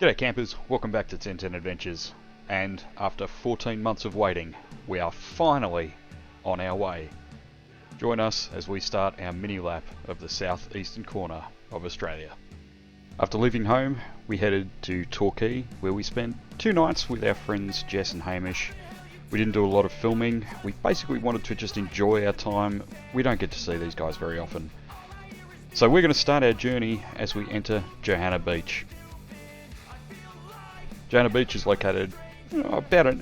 G'day campers, welcome back to 1010 Adventures, and after 14 months of waiting, we are finally on our way. Join us as we start our mini lap of the southeastern corner of Australia. After leaving home, we headed to Torquay, where we spent 2 nights with our friends Jess and Hamish. We didn't do a lot of filming, we basically wanted to just enjoy our time. We don't get to see these guys very often. So we're going to start our journey as we enter Johanna Beach. Johanna Beach is located about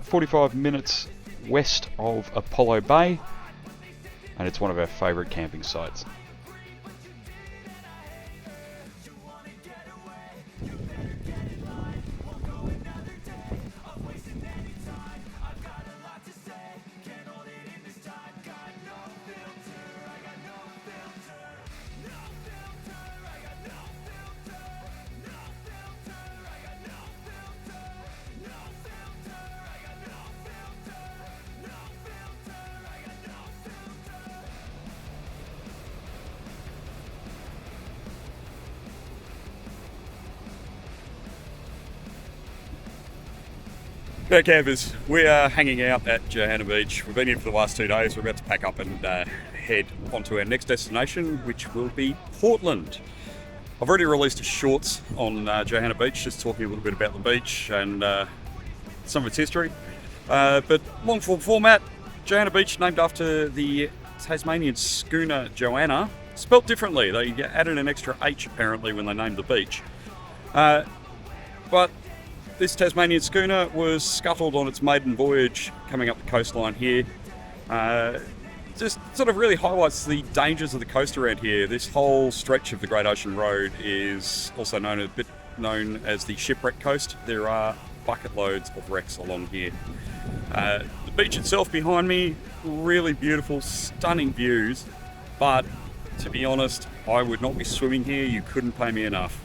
45 minutes west of Apollo Bay, and it's one of our favourite camping sites. Hey campers, we are hanging out at Johanna Beach. We've been here for the last 2 days. We're about to pack up and head onto our next destination, which will be Portland. I've already released shorts on Johanna Beach, just talking a little bit about the beach and some of its history. But long form format, Johanna Beach named after the Tasmanian schooner Johanna, spelt differently. They added an extra H apparently when they named the beach. But this Tasmanian schooner was scuttled on its maiden voyage coming up the coastline here. Just sort of really highlights the dangers of the coast around here. This whole stretch of the Great Ocean Road is also known as the Shipwreck Coast. There are bucket loads of wrecks along here. The beach itself behind me, really beautiful, stunning views, but to be honest, I would not be swimming here. You couldn't pay me enough.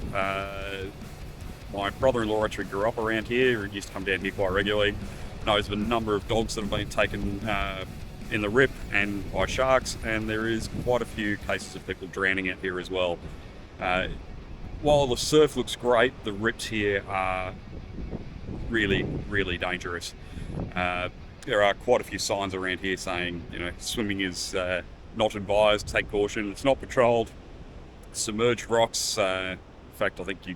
My brother-in-law actually grew up around here and used to come down here quite regularly. Knows of a number of dogs that have been taken in the rip and by sharks, and there is quite a few cases of people drowning out here as well. While the surf looks great, the rips here are really, really dangerous. There are quite a few signs around here saying, swimming is not advised, take caution, it's not patrolled. Submerged rocks, in fact I think you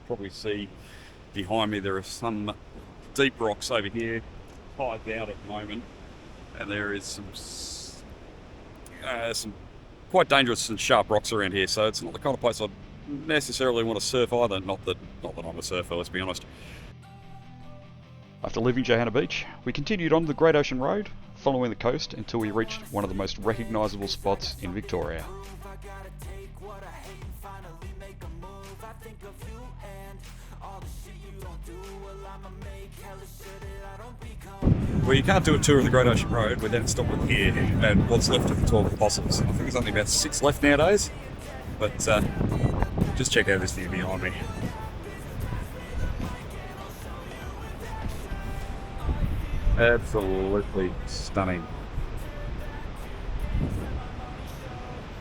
probably see behind me there are some deep rocks over here, high down at the moment, and there is some quite dangerous and sharp rocks around here, so it's not the kind of place I'd necessarily want to surf either. Not that I'm a surfer, let's be honest. After leaving Johanna Beach, we continued on the Great Ocean Road, following the coast until we reached one of the most recognisable spots in Victoria. Well, you can't do a tour of the Great Ocean Road without stopping here and what's left of the 12 apostles. I think there's only about 6 left nowadays, but just check out this view behind me. Absolutely stunning.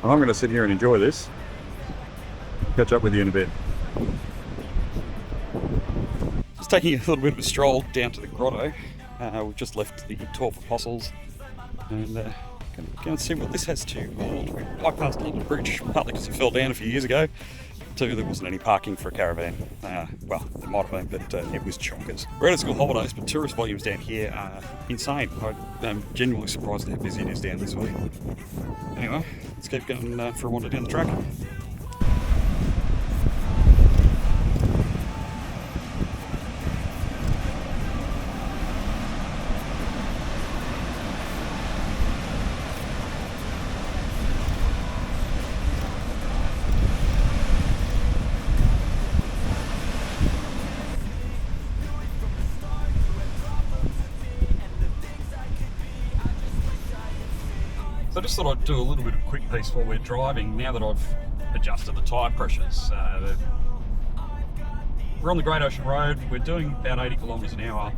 And I'm going to sit here and enjoy this. Catch up with you in a bit. Just taking a little bit of a stroll down to the grotto. We've just left the 12 apostles and going to go and see what this has to hold. We bypassed London Bridge, partly because it fell down a few years ago. Two, there wasn't any parking for a caravan. Well, there might have been, but it was chonkers. We're at school holidays, but tourist volumes down here are insane. I'm genuinely surprised at how busy it is down this way. Anyway, let's keep going for a wander down the track. So I just thought I'd do a little bit of a quick piece while we're driving, now that I've adjusted the tyre pressures. We're on the Great Ocean Road, we're doing about 80 kilometres an hour.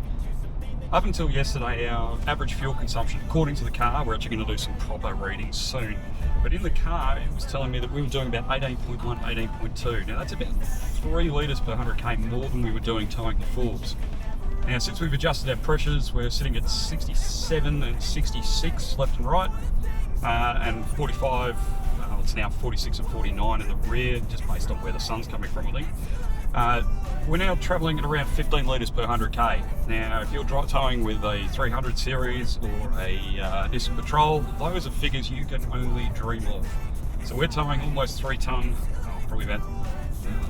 Up until yesterday, our average fuel consumption, according to the car, we're actually going to do some proper readings soon, but in the car it was telling me that we were doing about 18.1, 18.2. Now that's about 3 litres per 100k more than we were doing towing the fulls. Now since we've adjusted our pressures, we're sitting at 67 and 66 left and right, and 45, it's now 46 and 49 in the rear, just based on where the sun's coming from, I think. We're now travelling at around 15 litres per 100k. Now, if you're towing with a 300 series or a Nissan Patrol, those are figures you can only dream of. So we're towing almost 3 tonne, probably about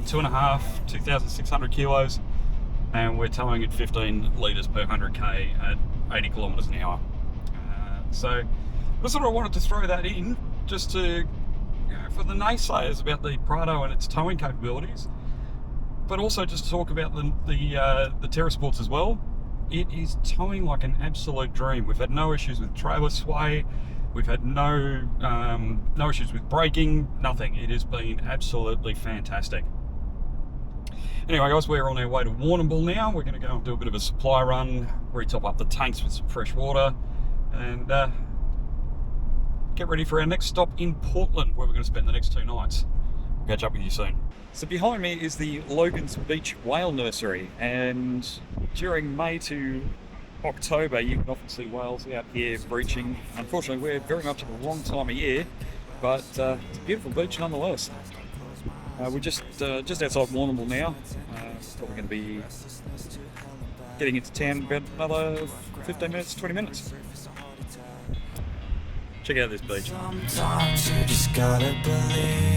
2,600 kilos, and we're towing at 15 litres per 100k at 80 kilometres an hour. So I sort of wanted to throw that in just to, for the naysayers about the Prado and its towing capabilities, but also just to talk about the TerraSports as well. It is towing like an absolute dream. We've had no issues with trailer sway. We've had no issues with braking, nothing. It has been absolutely fantastic. Anyway guys, we're on our way to Warrnambool now. We're going to go and do a bit of a supply run, retop up the tanks with some fresh water, and get ready for our next stop in Portland, where we're going to spend the next 2 nights. We'll catch up with you soon. So behind me is the Logan's Beach Whale Nursery, and during May to October you can often see whales out here breaching. Unfortunately we're very much at the wrong time of year, but it's a beautiful beach nonetheless. We're just outside Warrnambool now. Probably going to be getting into town about another 15 minutes, 20 minutes. Check out this beach. Sometimes you just gotta believe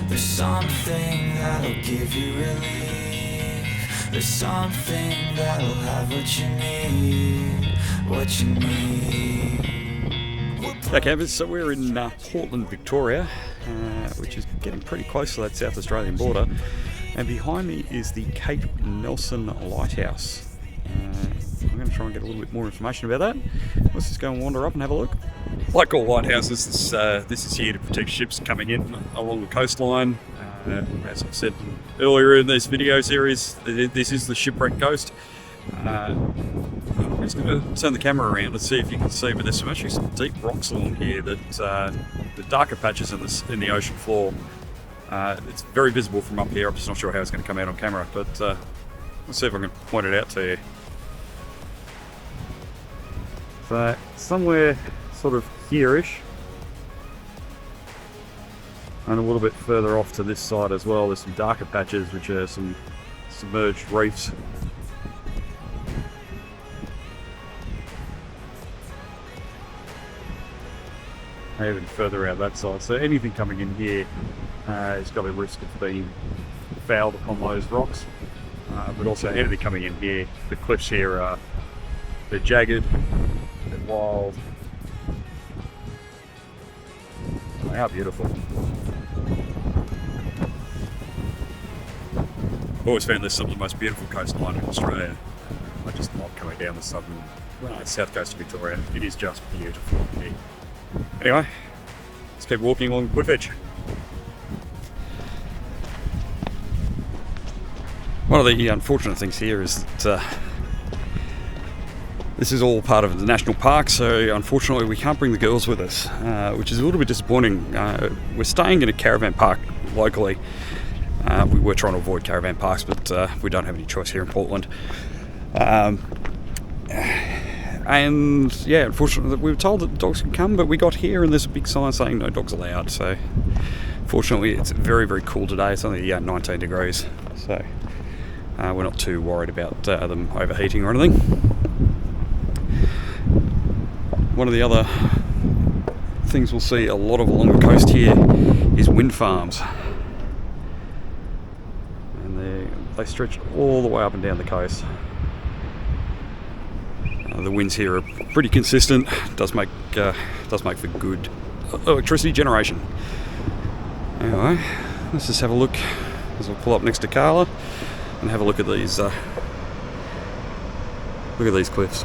there's something that'll give you relief. There's something that'll have what you need. Okay, so we're in Portland, Victoria, which is getting pretty close to that South Australian border. And behind me is the Cape Nelson Lighthouse. I'm going to try and get a little bit more information about that. Let's just go and wander up and have a look. Like all lighthouses, this is here to protect ships coming in along the coastline. As I said earlier in this video series, this is the shipwreck coast. I'm just going to turn the camera around and see if you can see, but there's actually some deep rocks along here that the darker patches in the ocean floor. It's very visible from up here. I'm just not sure how it's going to come out on camera, but let's see if I can point it out to you. So somewhere sort of here-ish, and a little bit further off to this side as well, there's some darker patches which are some submerged reefs. And even further out that side, so anything coming in here has got a risk of being fouled upon those rocks, but also anything coming in here, the cliffs here they're jagged, they're wild, they are beautiful. I've always found this some of the most beautiful coastline in Australia. I just love coming down the southern, south coast of Victoria. It is just beautiful here. Anyway, let's keep walking along the cliff edge. One of the unfortunate things here is that this is all part of the national park, so unfortunately we can't bring the girls with us, which is a little bit disappointing. We're staying in a caravan park locally. We were trying to avoid caravan parks, but we don't have any choice here in Portland. And yeah, unfortunately we were told that the dogs can come, but we got here and there's a big sign saying no dogs allowed. So fortunately it's very, very cool today. It's only 19 degrees, so we're not too worried about them overheating or anything. One of the other things we'll see a lot of along the coast here is wind farms, and they stretch all the way up and down the coast. The winds here are pretty consistent. Does make for good electricity generation. Anyway, let's just have a look as we'll pull up next to Carla and have a look at these cliffs.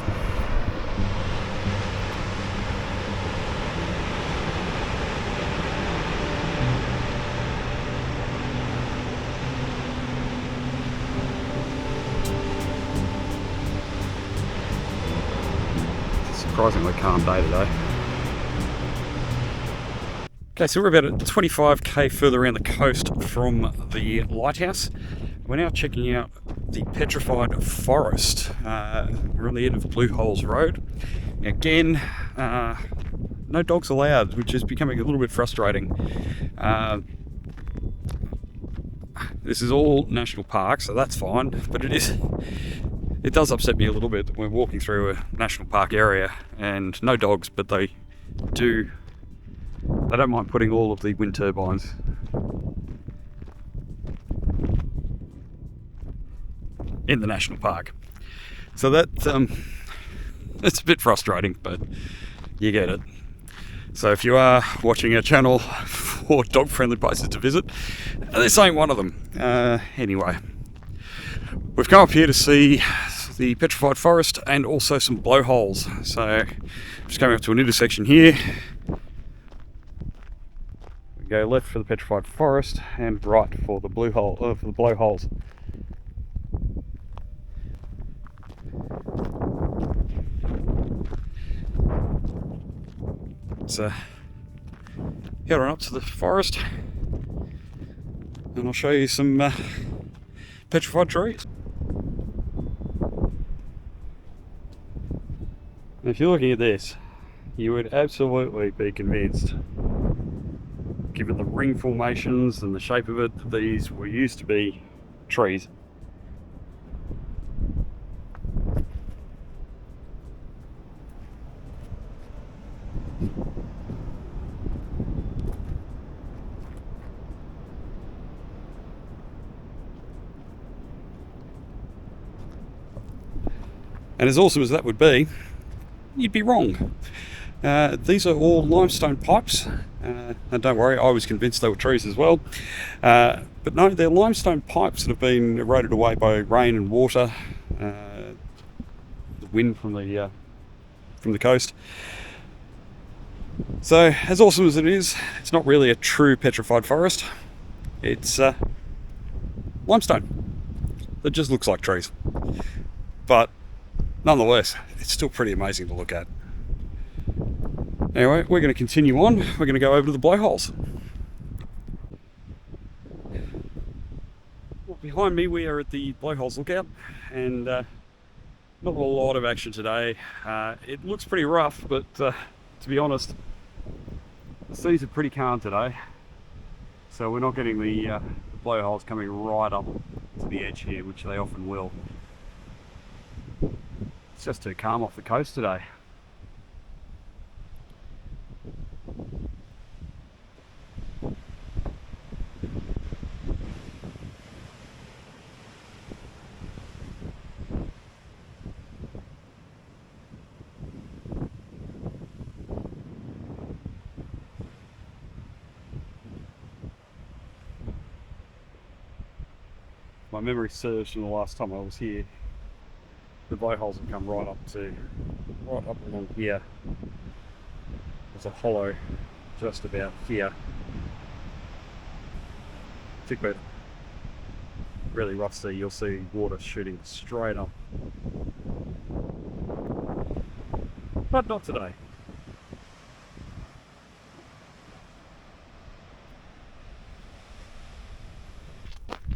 Surprisingly calm day today. Okay, so we're about 25k further around the coast from the lighthouse. We're now checking out the Petrified Forest. We're on the end of Blowholes Road. Again, no dogs allowed, which is becoming a little bit frustrating. This is all national park, so that's fine, but it does upset me a little bit that we're walking through a national park area and no dogs, but they don't mind putting all of the wind turbines in the national park. So that's a bit frustrating, but you get it. So if you are watching our channel for dog-friendly places to visit, this ain't one of them. Anyway, we've come up here to see the Petrified Forest and also some blowholes. So just coming up to an intersection here. We go left for the Petrified Forest and right for the blowholes. So head on up to the forest and I'll show you some petrified trees. And if you're looking at this, you would absolutely be convinced, given the ring formations and the shape of it, that these were used to be trees. And as awesome as that would be, you'd be wrong. These are all limestone pipes, and don't worry, I was convinced they were trees as well. But no, they're limestone pipes that have been eroded away by rain and water, the wind from the coast. So, as awesome as it is, it's not really a true petrified forest. It's limestone that just looks like trees. But nonetheless, it's still pretty amazing to look at. Anyway, we're going to continue on. We're going to go over to the blowholes. Well, behind me, we are at the blowholes lookout, and not a lot of action today. It looks pretty rough, but to be honest, the seas are pretty calm today, so we're not getting the blowholes coming right up to the edge here, which they often will. It's just too calm off the coast today. My memory serves from the last time I was here, the blowholes have come right up along here. There's a hollow just about here. Particularly really rough sea, you'll see water shooting straight up. But not today.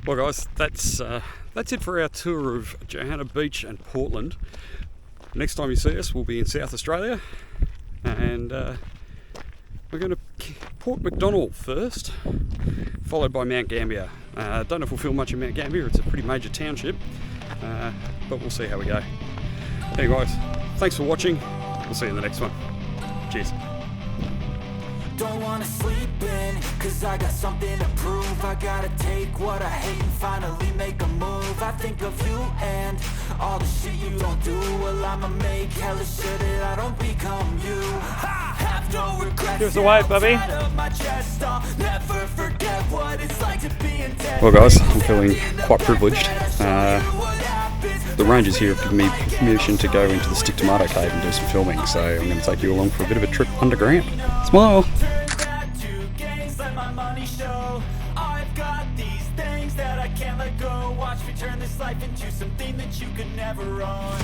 Well guys, that's it for our tour of Johanna Beach and Portland. Next time you see us, we'll be in South Australia, and we're going to Port MacDonnell first, followed by Mount Gambier. Don't know if we'll film much in Mount Gambier, it's a pretty major township, but we'll see how we go. Anyway guys, thanks for watching, we'll see you in the next one. Cheers. Don't wanna sleep in, cause I got something to prove. I gotta take what I hate and finally make a move. I think of you and all the shit you don't do. Well, I'ma make hella sure that I don't become you. I have no regrets. Give us a wave, Bubby. Never forget what it's like to be in debt. Well guys, I'm feeling quite privileged. The rangers here have given me permission to go into the Stick Tomato Cave and do some filming, so I'm going to take you along for a bit of a trip underground. Smile! I've got these things that I can't let go. Watch me turn this life into something that you could never own.